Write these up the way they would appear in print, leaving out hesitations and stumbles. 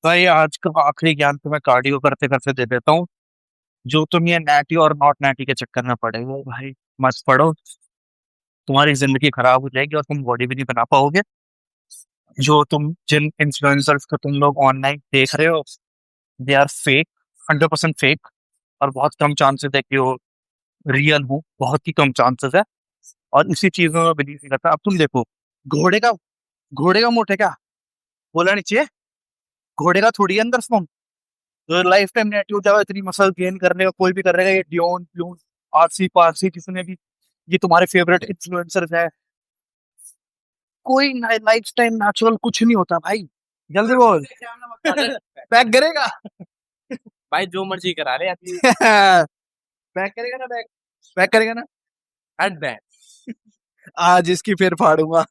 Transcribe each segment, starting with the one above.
भाई आज का आखिरी ज्ञान तो मैं कार्डियो करते करते दे देता हूँ। जो तुम ये नैटी और नॉट नैटी के चक्कर में पड़े हो भाई, मत पड़ो। तुम्हारी जिंदगी खराब हो जाएगी और तुम बॉडी भी नहीं बना पाओगे। जो तुम जिन इन्फ्लुएंसर्स को तुम लोग ऑनलाइन देख रहे हो, दे आर फेक, 100% फेक। और बहुत कम चांसेस है कि वो रियल हो, बहुत ही कम चांसेस है। और इसी चीजों में बिलीव नहीं करता। अब तुम देखो, घोड़े का घोड़े का मोट है क्या? बोला नहीं चाहिए। घोड़े का थोड़ी है अंदर फॉर्म। तो लाइफ टाइम नेट हो जाओ, इतनी मसल गेन करने का कोई भी करेगा। ये डियोन प्यून, आरसी पारसी, किसने भी, ये तुम्हारे फेवरेट इन्फ्लुएंसर्स है। कोई लाइफ टाइम नेचुरल कुछ नहीं होता भाई। जल्दी बोल। पैक करेगा। भाई जो मर्जी करा ले अपनी। पैक करेगा ना, पैक पैक करेगा ना। हट बैग। आज इसकी फिर फाड़ूंगा।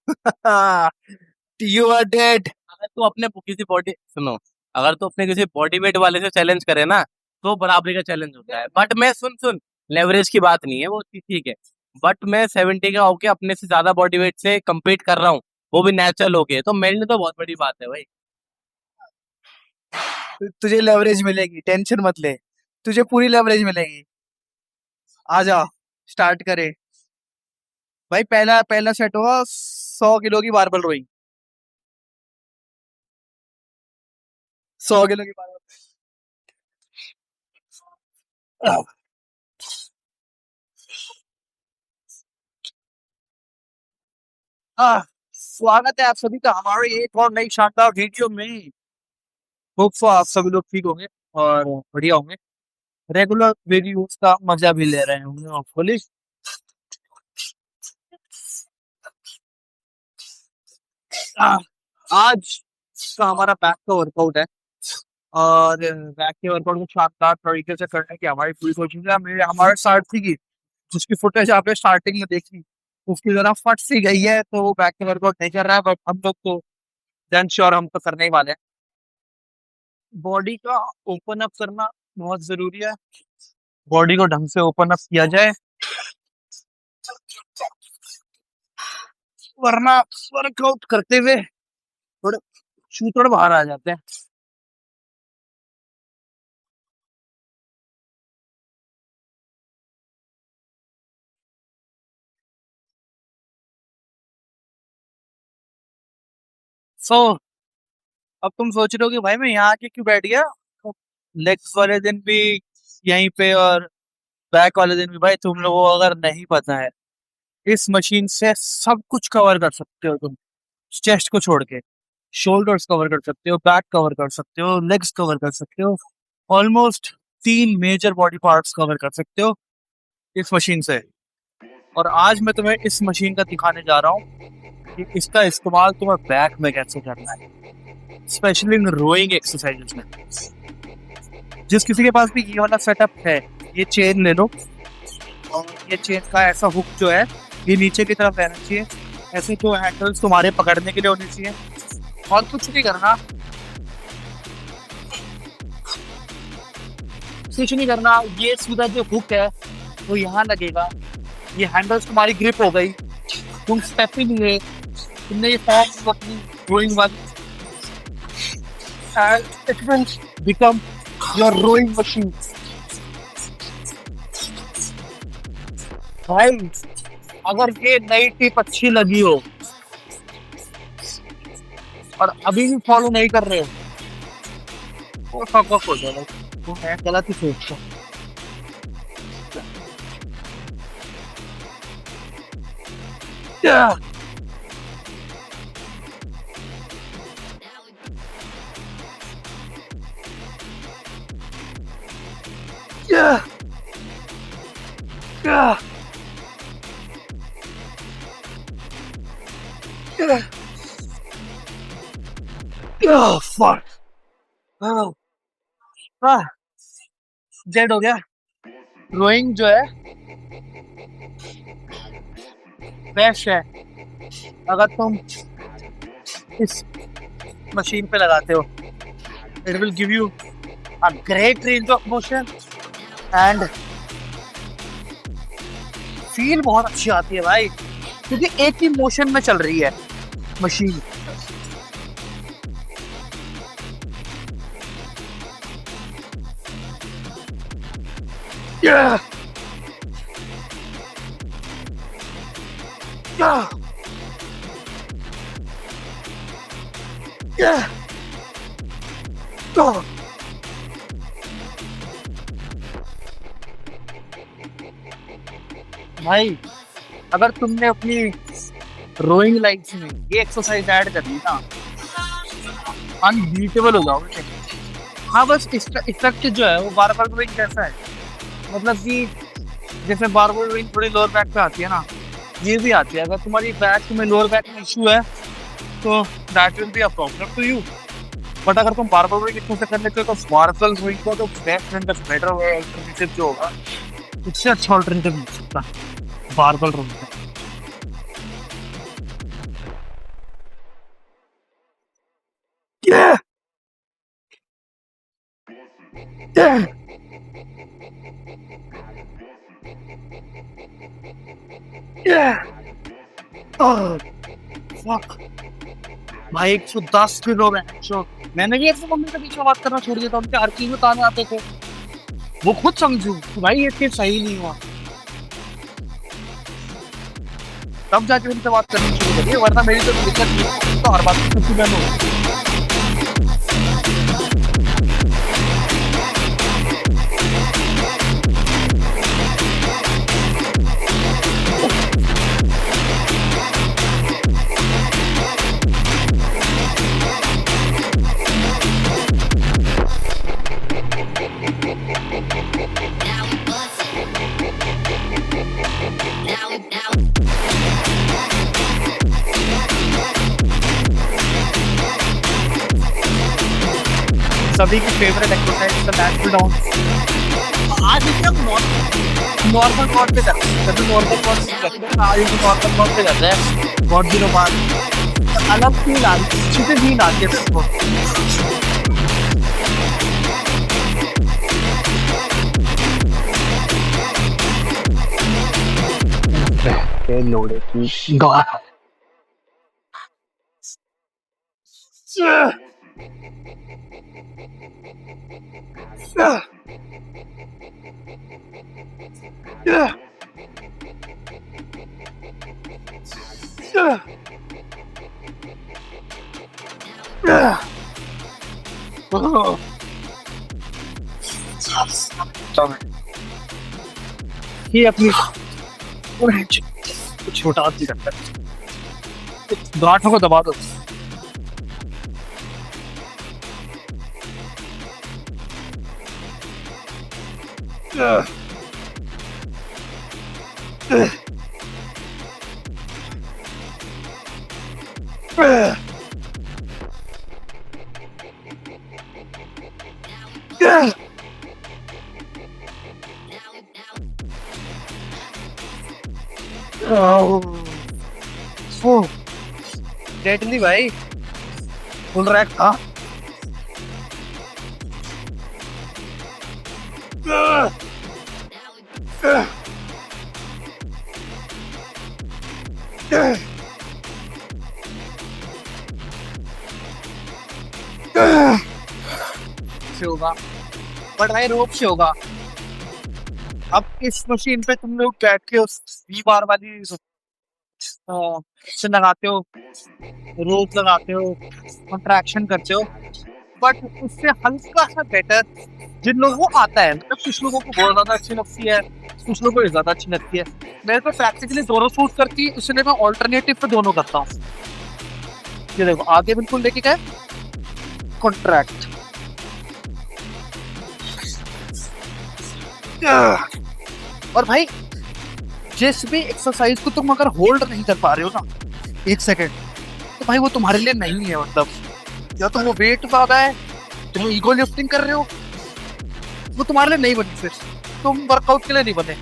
You are dead. अगर तू अपने किसी बॉडी सुनो, अगर तू अपने किसी बॉडी वेट वाले से चैलेंज करे ना, तो बराबरी का चैलेंज होता है। बट मैं सुन सुन लेवरेज की बात नहीं है वो, ठीक है। बट मैं 70 का होके अपने से ज्यादा बॉडी वेट से compete कर रहा हूँ, वो भी नेचुरल होके, तो मेरे लिए तो बहुत बड़ी बात है भाई। तुझे लेवरेज मिलेगी, टेंशन मत ले। तुझे पूरी लेवरेज मिलेगी। आ जा, स्टार्ट करे भाई। पहला पहला सेट होगा 100 किलो की बारबल रोइंग। 100 किलो की बारबल। स्वागत है आप सभी का हमारे एक और नई शानदार वीडियो में। होप सो आप सभी लोग ठीक होंगे और बढ़िया होंगे। रेगुलर वीडियोस का मजा भी ले रहे होंगे होपफुली। आज का हमारा बैक का वर्कआउट है। और बैक के वर्कआउट को शानदार तरीके से करने की हमारी पूरी कोशिश है। मेरे हमारे सारथी की जिसकी फुटेज आपने स्टार्टिंग में देखी, उसकी जरा फट सी गई है, तो वो बैक के वर्कआउट नहीं कर रहा है। बट हम लोग तो देन श्योर हम तो करने ही वाले हैं। बॉडी का ओपन अप करना बहुत जरूरी है। बॉडी को ढंग से ओपन अप किया जाए, वरना वर्कआउट करते हुए थोड़े शूटर बाहर आ जाते हैं। सो अब तुम सोच रहे हो कि भाई मैं यहाँ आके क्यों बैठ गया। लेग्स वाले दिन भी यहीं पे और बैक वाले दिन भी। भाई तुम लोगों को अगर नहीं पता है, इस मशीन से सब कुछ कवर कर सकते हो तुम। चेस्ट को छोड़ के शोल्डर्स कवर कर सकते हो, बैक कवर कर सकते हो, लेग्स कवर कर सकते हो। Almost 3 major body parts cover कर सकते हो इस मशीन से। और आज मैं तुम्हें इस मशीन का दिखाने जा रहा हूँ कि इसका इस्तेमाल तुम्हें बैक में कैसे करना है, स्पेशली इन रोइंग एक्सरसाइजेस में। जिस किसी के पास भी ये वाला सेटअप है, ये चेन ले लो। और ये चेन का ऐसा हुक जो है, ये नीचे की तरफ रहना चाहिए। ऐसे जो हैंडल्स तुम्हारे पकड़ने के लिए होने चाहिए। और कुछ नहीं करना, कुछ नहीं करना। ये सीधा जो हुक है वो यहाँ लगेगा। ये हैंडल्स तुम्हारी ग्रिप हो गई। तुम स्टेपिंग लिए, तुमने ये फॉर्म अपनी रोइंग वाली, and it will become your rowing machine. भाई अगर ये नई टिप अच्छी लगी हो और अभी भी फॉलो नहीं कर रहे हो, तो फक ऑफ हो जाएगा। तो मैं गलत ही सोचता हूँ। Yeah. Yeah. Yeah. Yeah. Oh, fuck. Oh. Z हो गया। रोइंग जो है बेस्ट है अगर तुम इस मशीन पे लगाते हो। It will give you a great range of motion and feel बहुत अच्छी आती है भाई, क्योंकि एक ही मोशन में चल रही है machine. Yeah. Yeah. Yeah. Oh. भाई अगर तुमने अपनी रोइंग लाइफ में ये एक्सरसाइज ऐड कर ली ना, अनबीटेबल हो जाओगे। हाँ बस इसका इफेक्ट जो है वो बार बार रोइंग कैसा है, मतलब कि जैसे बार बार रोइंग थोड़ी लोअर बैक पे आती है ना, ये भी आती है। अगर तुम्हारी बैक में लोअर बैक में इशू है तो that will be a problem to you. But अगर तुम बार बार रोइंग इतने से कर लेते हो तो बारबल रोइंग को तो बेस्ट एंड बेटर अल्टरनेटिव जो होगा, उससे अच्छा अल्टरनेटिव नहीं सकता बारबल रोइंग का। Yeah! Yeah! Yeah! Oh, fuck. भाई 110 किलो में जो मैंने भी ऐसे मम्मी के पीछे बात करना छोड़ दिया था, उनके हर चीज में ताने आते थे। वो खुद समझू कि भाई ये चीज सही नहीं हुआ, तब जाके उनसे बात करनी शुरू करिए, वरना मेरी तो दिक्कत नहीं है, तो हर बात में खुशी बनो। सभी की favourite exercise the lateral down. आज हम नॉर्मल कॉर्ड पे करते हैं, कभी नॉर्मल कॉर्ड पे करते हैं, आज हम नॉर्मल कॉर्ड पे करते हैं। बहुत दिनों बाद अलग फील आ रही है, अच्छी से फील आती है मेरे को। लोड़े की गाठ। ये अपनी छोटा आदमी करता है, गांठों को दबा दो। डेडली भाई, फुल रैक था। से होगा, बट भाई रोप से होगा। अब इस मशीन पे तुम लोग बैठ के उस वी बार वाली से लगाते हो, रोप लगाते हो, कंट्रैक्शन करते हो, बट उससे हल्का सा बेटर जिन लोगों को आता है, मतलब कुछ लोगों को बहुत ज्यादा अच्छी लगती है, कुछ लोगों को ज्यादा अच्छी लगती है। मेरे को प्रैक्टिकली दोनों सूट करती है, इसलिए मैं ऑल्टरनेटिव पे दोनों करता हूँ। ये देखो आगे बिल्कुल लेके गए, कॉन्ट्रैक्ट, और भाई जिस भी एक्सरसाइज को तुम अगर होल्ड नहीं कर पा रहे हो ना 1 सेकेंड, तो भाई वो तुम्हारे लिए नहीं है। मतलब या तो वो वेट ज्यादा है, तुम ईगो लिफ्टिंग कर रहे हो, वो तुम्हारे लिए नहीं बनी, फिर तुम वर्कआउट के लिए नहीं बने।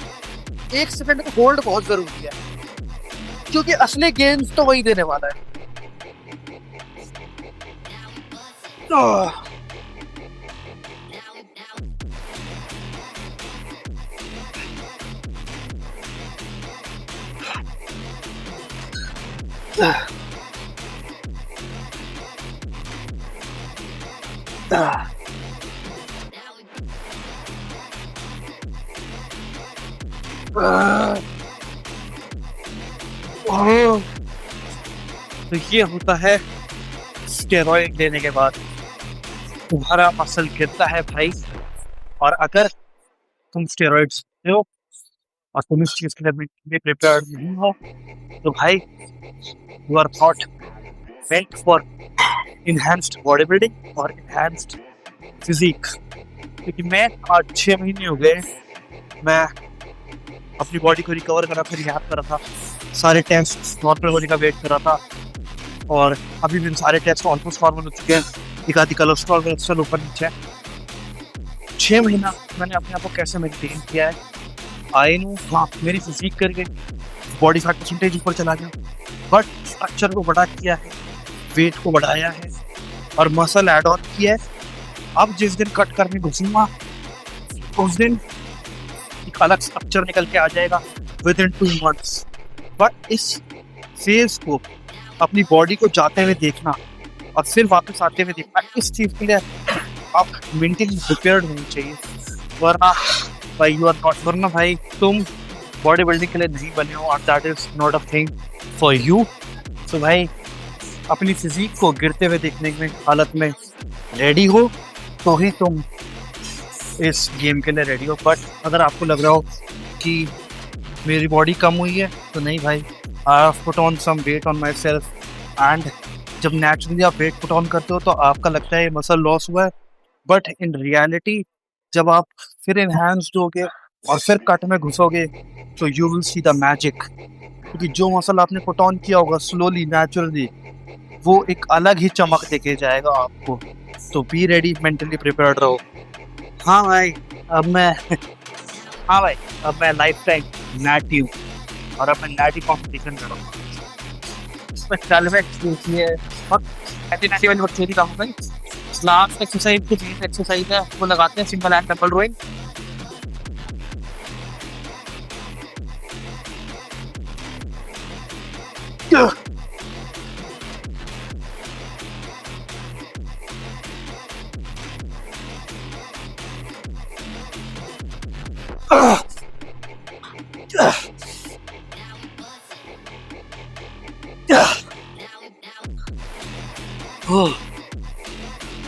1 सेकेंड का होल्ड बहुत जरूरी है, क्योंकि असली गेम्स तो वही देने वाला है। तो ये होता है स्टेरॉइड लेने के बाद, तुम्हारा मसल गिरता है भाई। और अगर तुम स्टेरॉइड्स लेते हो और तुम इस चीज के लिए प्रिपेयर्ड नहीं हो, तो भाई you are not meant for enhanced body building और इनहैंस्ड फिजिक। क्योंकि मैं आज 6 महीने हो गए, मैं अपनी बॉडी को रिकवर कर रहा था, रिहैब कर रहा था, सारे टेस्ट नॉर्मल होने का वेट कर रहा था, और अभी भी सारे टेस्ट ऑलमोस्ट नॉर्मल हो चुके हैं। एक आधी कोलेस्ट्रॉल वोलेस्ट्रॉल ऊपर नीचे है। 6 महीना मैंने अपने आप को कैसे मेंटेन किया है, आई नो। हाँ, मेरी फिजिक कर गई, बॉडी फैट परसेंटेज ऊपर चला गया, बट स्ट्रक्चर को बड़ा किया है, वेट को बढ़ाया है और मसल ऐड ऑन किया है। अब जिस दिन कट करने घुसूंगा उस दिन एक अलग स्ट्रक्चर निकल के आ जाएगा विद इन 2 months। बट इस फेज को, अपनी बॉडी को जाते हुए देखना और फिर वापस आते हुए देखना, इस चीज के लिए आप मेंटली प्रिपेयर्ड होनी चाहिए। वरना भाई यू आर नॉट, वरना भाई तुम बॉडी बिल्डिंग के लिए नहीं बने हो, और that is not a thing for you. तो भाई अपनी फिजिक को गिरते हुए देखने में हालत में रेडी हो तो ही तुम इस गेम के लिए रेडी हो। बट अगर आपको लग रहा हो कि मेरी बॉडी कम हुई है, तो नहीं भाई, I have put on some weight on my self. And जब नेचुरली आप वेट पुट ऑन करते हो तो आपका लगता है मसल लॉस हुआ है, बट इन रियलिटी जब आप फिर इनहैंस्ड होगे और फिर कट में घुसोगे तो you will see the magic. क्योंकि जो मसल आपने पुट ऑन किया होगा स्लोली नेचुरली, वो एक अलग ही चमक देके जाएगा आपको। तो बी रेडी, मेंटली प्रिपेयर्ड रहो। हाँ भाई, अब मैं लाइफ टाइम नैटी हूँ, और अब मैं नैटी कॉम्पिटिशन करूँगा। इसमें चल में वाली बकचोदी काम भाई। लास्ट एक्सरसाइज की चीज एक्सरसाइज है, वो लगाते हैं सिंगल हैंड डबल रोइंग।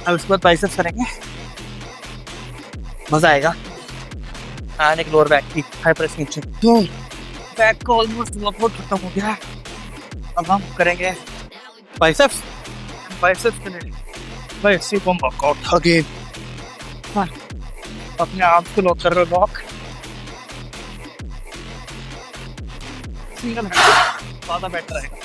अब इसके बाद बाइसेप्स करेंगे, मजा आएगा। एंड एक लोअर बैक की हाई प्रेस नीचे, तो बैक को ऑलमोस्ट वर्कआउट खत्म हो गया। अब हम करेंगे बाइसेप्स। बाइसेप्स के लिए बाइसेप हम वर्कआउट अगेन। अपने आप को लॉक कर रहे हो, लॉक सिंगल हैंड ज़्यादा बेटर रहेगा।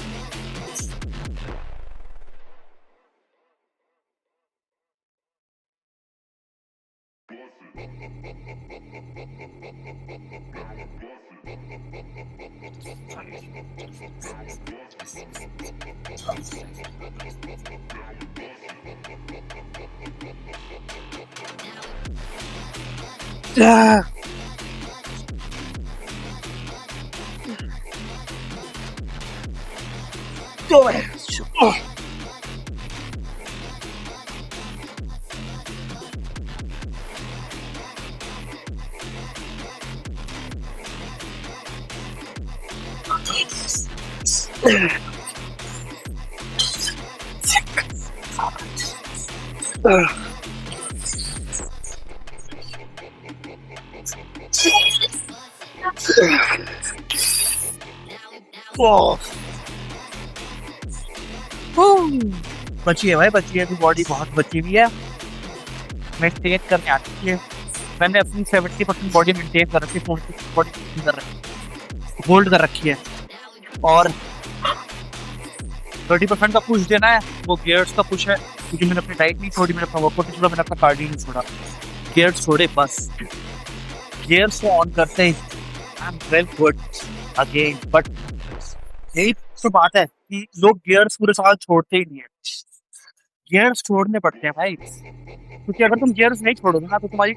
बची है भाई, बची है, अभी बॉडी बहुत बची हुई है, मेंटेन करने आती है। मैंने अपनी 70% बॉडी मेंटेन कर रखी है, 40% बॉडी कर रखी, होल्ड कर रखी है, और 30% का पुश देना है, वो गियर्स का पुश है। क्योंकि मैंने अपनी डाइट नहीं छोड़ी, मैंने अपना वर्कआउट नहीं छोड़ा, मैंने अपना कार्डियो नहीं छोड़ा, गियर्स छोड़े बस। गियर्स को ऑन करते ही I am well good again. But यही तो बात है कि लोग गियर्स पूरे साल छोड़ते ही नहीं है। गियर्स छोड़ने पड़ते हैं भाई, क्योंकि अगर तुम गियर्स नहीं छोड़ोगे ना तो तुम्हारी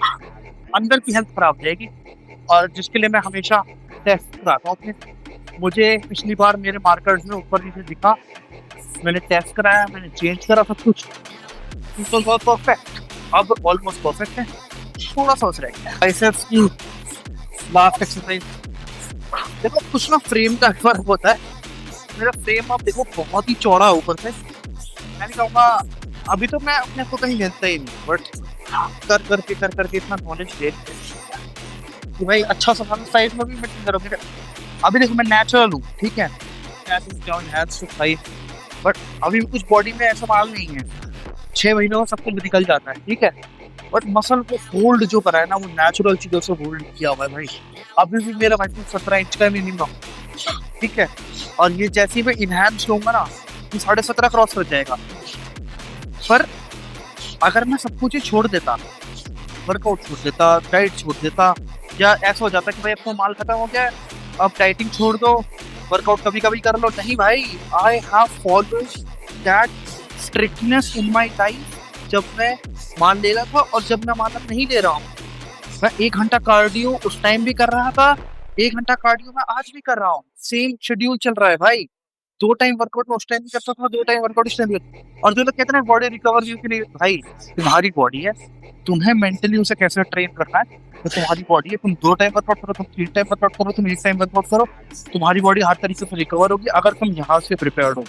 अंदर की हेल्थ खराब हो जाएगी। और जिसके लिए मैं हमेशा टेस्ट कराता हूँ अपने। मुझे पिछली बार मेरे मार्कर्स में ऊपर नीचे दिखा, मैंने टेस्ट कराया, मैंने चेंज करा सब कुछ, तो बहुत परफेक्ट, अब ऑलमोस्ट परफेक्ट है। थोड़ा सा रह गया। बाइसेप्स की लास्ट एक्सरसाइज देखो कुछ ना फ्रेम का फर्क होता है। मेरा फ्रेम आप देखो बहुत ही चौड़ा है ऊपर से। मैं नहीं कहूँगा, अभी तो मैं अपने को कहीं लेता ही नहीं, बट कर करके इतना नॉलेज ले कि भाई अच्छा सा साइड में भी मैं करोगे। अभी देखो मैं नेचुरल हूँ, ठीक है, बट अभी भी कुछ बॉडी में ऐसा माल नहीं है। 6 महीनों में सब कुछ निकल जाता है, ठीक है, बट मसल को होल्ड जो करा है ना वो नेचुरल चीजों से होल्ड किया हुआ है भाई। अभी भी मेरा भाई 17 इंच का मिनिमम, ठीक है, और ये जैसे ही मैं इनहैंस लूंगा ना ये 17.5 क्रॉस कर जाएगा। पर अगर मैं सब कुछ ही छोड़ देता, वर्कआउट छोड़ देता, डाइट छोड़ देता, या ऐसा हो जाता कि भाई अब तो माल खत्म हो गया है, अब डाइटिंग छोड़ दो, वर्कआउट कभी कभी कर लो, नहीं भाई, I have followed that strictness in my life. जब मैं मान ले रहा था और जब मैं मान नहीं ले रहा हूँ, मैं 1 घंटा कार्डियो उस टाइम भी कर रहा था, 1 घंटा कार्डियो मैं आज भी कर रहा हूँ, सेम शेड्यूल चल रहा है भाई। 2 टाइम वर्कआउट में उस टाइम भी करता था, 2 टाइम वर्कआउट इस टाइम भी करता था। और जो लोग कहते हैं बॉडी रिकवर की नहीं, भाई तुम्हारी बॉडी है, तुम्हें मेंटली उसे कैसे ट्रेन रखना है तो तुम्हारी बॉडी है। तुम 2 टाइम वर्कआउट करो, तुम 3 टाइम वर्कआउट करो, तुम 1 टाइम वर्कआउट करो, तुम्हारी बॉडी हर तरीके से रिकवर होगी अगर तुम यहाँ से प्रिपेयर्ड हो।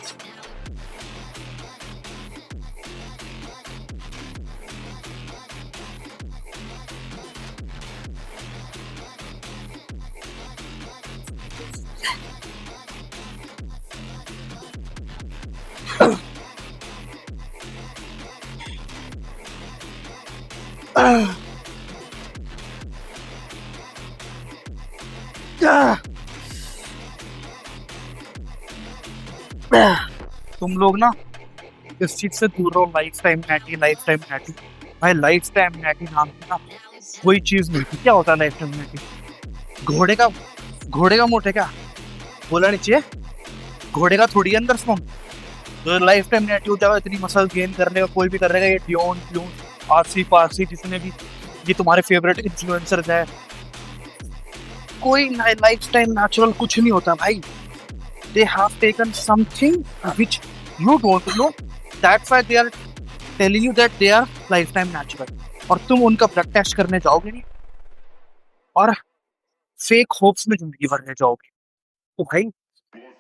तुम लोग ना इस चीज से दूर रहो, life time natty, life time natty. भाई लाइफ टाइम नैटी नाम की ना कोई चीज नहीं थी। क्या होता है लाइफ टाइम नैटी? घोड़े का मोटे क्या बोला नीचे, घोड़े का थोड़ी अंदर स्पॉन। तो लाइफ टाइम नैटी हो जाएगा, इतनी मसल गेन करने का कोई भी कर रहेगा, ये डियोन प्लून आरसी पारसी जितने भी ये तुम्हारे फेवरेट इन्फ्लुएंसर्स है, कोई लाइफ टाइम नेचुरल कुछ नहीं होता भाई। they have taken something which you don't know, that's why they are telling you that they are lifetime natural। और तुम उनका ब्लड टेस्ट करने जाओगे नहीं और फेक होप्स में जिंदगी भरने जाओगे। तो भाई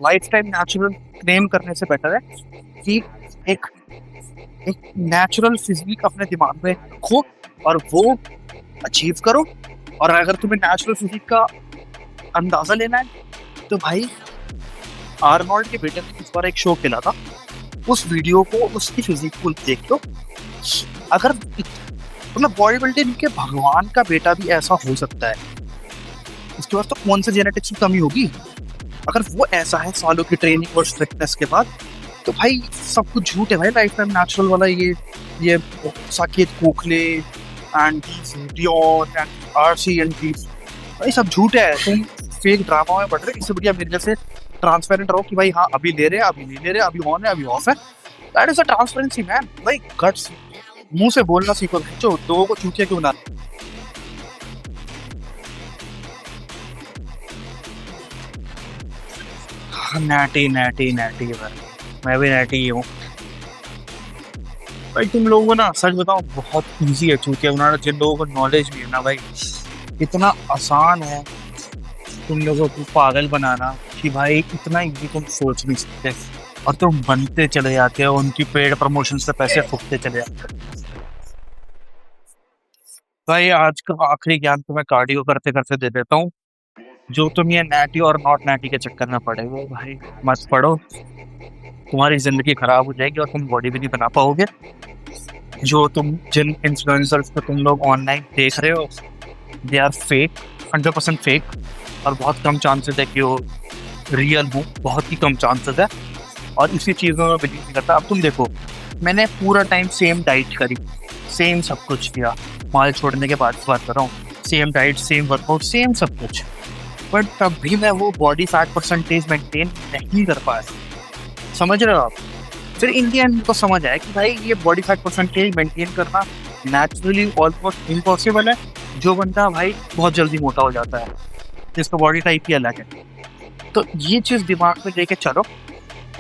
लाइफ टाइम नेचुरल क्लेम करने से बेटर है कि एक एक नेचुरल फिजिक अपने दिमाग में रखो और वो अचीव करो। और अगर तुम्हें नेचुरल फिजिक का अंदाजा लेना है तो भाई आर्नोल्ड के बेटे ने इस बार एक शो खेला था, उस वीडियो को उसकी फिजिक को देख लो। अगर मतलब बॉडी बिल्डिंग के भगवान का बेटा भी ऐसा हो सकता है, उसके बाद तो कौन से जेनेटिक्स की कमी होगी। अगर वो ऐसा है सालों की ट्रेनिंग और स्ट्रिक्टनेस के बाद, तो भाई सब कुछ झूठ है भाई। लाइफ टाइम नेचुरल वाला ये साकेत कोखले एंड डियोन एंड आरसी एंड भाई सब झूठ है। तुम फेक ड्रामा में बढ़ रहे, इससे बढ़िया मेरे जैसे ट्रांसपेरेंट रहो कि भाई हाँ अभी ले रहे हैं, अभी नहीं ले रहे, अभी ऑन है, अभी ऑफ है। That is a transparency man. भाई गट्स, मुंह से बोलना सीखो, जो लोगों को चूतिया क्यों ना। नैटी नैटी नैटी भाई, मैं भी नैटी ही हूँ भाई। तुम लोगों को ना सच बताओ बहुत इजी है चूतिया बनाना, जिन लोगों को नॉलेज भी है ना भाई, इतना आसान है तुम लोगों को पागल बनाना कि भाई इतना इजी तुम सोच नहीं सकते, और तुम बनते चले जाते हो, उनकी पेड प्रमोशन से पैसे फूकते चले जाते हो। भाई आज का आखिरी ज्ञान तुम्हें कार्डियो करते करते दे देता हूँ। जो तुम ये नैटी और नॉट नैटी के चक्कर में पड़े हो भाई मत पड़ो, तुम्हारी जिंदगी खराब हो जाएगी और तुम बॉडी भी नहीं बना पाओगे। जो तुम जिन इन्फ्लुएंसर्स को तुम लोग ऑनलाइन देख रहे हो, दे आर फेक, 100% फेक, और बहुत कम चांसेस है कि वो रियल हो, बहुत ही कम चांसेस है। और इसी चीज़ों में बिलीव नहीं करता। अब तुम देखो, मैंने पूरा टाइम सेम डाइट करी, सेम सब कुछ किया, माल छोड़ने के बाद बात कर रहा हूँ, same diet, same workout, same सब कुछ, बट तब भी मैं वो बॉडी फैट परसेंटेज मेंटेन नहीं कर पाया। समझ रहे हो आप? फिर इन दी एंड को समझ आया कि भाई ये बॉडी फैट परसेंटेज मेंटेन करना नेचुरली ऑलमोस्ट इम्पॉसिबल है। जो बंदा भाई बहुत जल्दी मोटा हो जाता है, जिसका बॉडी टाइप ही अलग है। तो ये चीज़ दिमाग में लेके चलो।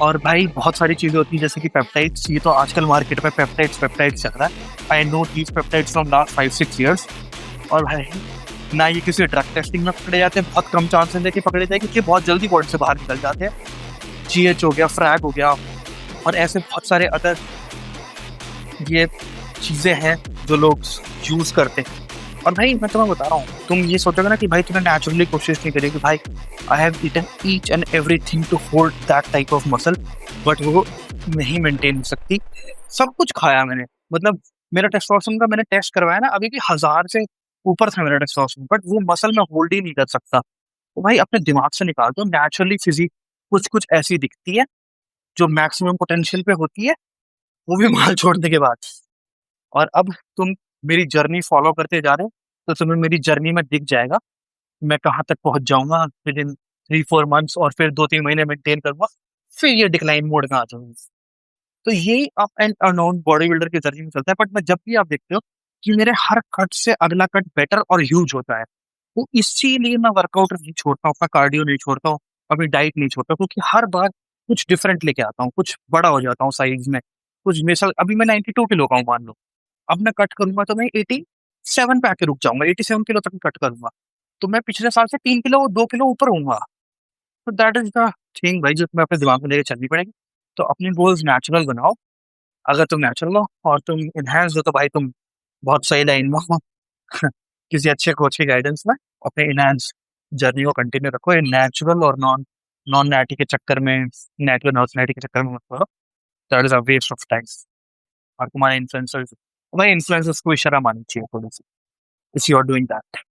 और भाई बहुत सारी चीज़ें होती हैं जैसे कि पेप्टाइड्स, ये तो आजकल मार्केट में पेप्टाइड्स चल रहा है। I know these peptides from last 5-6 years। और भाई ना ये किसी ड्रग टेस्टिंग में पकड़े जाते हैं, बहुत कम चांसेस है कि पकड़े जाए क्योंकि बहुत जल्दी बॉडी से बाहर निकल जाते हैं। जीएच हो गया, फ्रैग हो गया और ऐसे बहुत सारे अदर ये चीज़ें हैं जो लोग यूज़ करते हैं। और भाई मैं तुम्हें बता रहा हूँ, तुम ये सोचोगे ना कि भाई तुमने नेचुरली कोशिश नहीं करी कि भाई I have eaten each and everything to hold that type of muscle, but वो नहीं मेंटेन हो सकती। सब कुछ खाया मैंने, मतलब मेरा टेस्टोस्टेरोन का मैंने टेस्ट करवाया ना, अभी भी 1000 से ऊपर था मेरा टेस्टोस्टेरोन, बट वो मसल में होल्ड ही नहीं कर सकता। तो भाई अपने दिमाग से निकाल दो, नेचुरली फिजिक कुछ कुछ ऐसी दिखती है जो मैक्सिमम पोटेंशियल पे होती है, वो भी माल छोड़ने के बाद। और अब तुम मेरी जर्नी फॉलो करते जा रहे हो तो तुम्हें मेरी जर्नी में दिख जाएगा मैं कहाँ तक पहुंच जाऊंगा विद इन 3-4 मंथ्स, और फिर 2-3 महीने मेंटेन करूंगा, फिर ये डिक्लाइन मोड में आ जाऊंगा। तो ये up and unknown body builder की जर्नी में चलता है। बट मैं जब भी आप देखते हो कि मेरे हर कट से अगला कट बेटर और ह्यूज होता है, तो इसीलिए मैं वर्कआउट नहीं छोड़ता हूँ, अपना कार्डियो नहीं छोड़ता हूँ, अपनी डाइट नहीं छोड़ता, क्योंकि हर बार कुछ डिफरेंट लेके आता हूँ, कुछ बड़ा हो जाता हूँ साइज में। कुछ मिसल अभी मैं 92 किलो का हूँ मान लो, अब मैं कट करूंगा तो मैं 87 पे आके रुक जाऊंगा, 87 किलो तक कट करूंगा, तो मैं पिछले साल से 3 किलो 2 किलो ऊपर हूँगा। तो दैट इज द थिंग भाई, जो तुम्हें अपने दिमाग में लेके चलनी पड़ेगी। तो अपनी गोल्स नेचुरल बनाओ। अगर तुम नेचुरल हो और तुम इनहेंस हो तो भाई तुम बहुत सही लाइन में हो। किसी अच्छे कोच की गाइडेंस में अपने इनहेंस जर्नी को कंटिन्यू रखो। ये नेचुरल और नॉन नॉन नैटी के चक्कर में, नेचुरल नॉन नैटी के चक्कर में मत पड़ो। That is a waste of time. और तुम्हारे इन्फ्लुएंसर्स, भाई इन्फ्लुएंसर्स को भी शर्म आनी चाहिए थोड़ी सी, if you are doing that.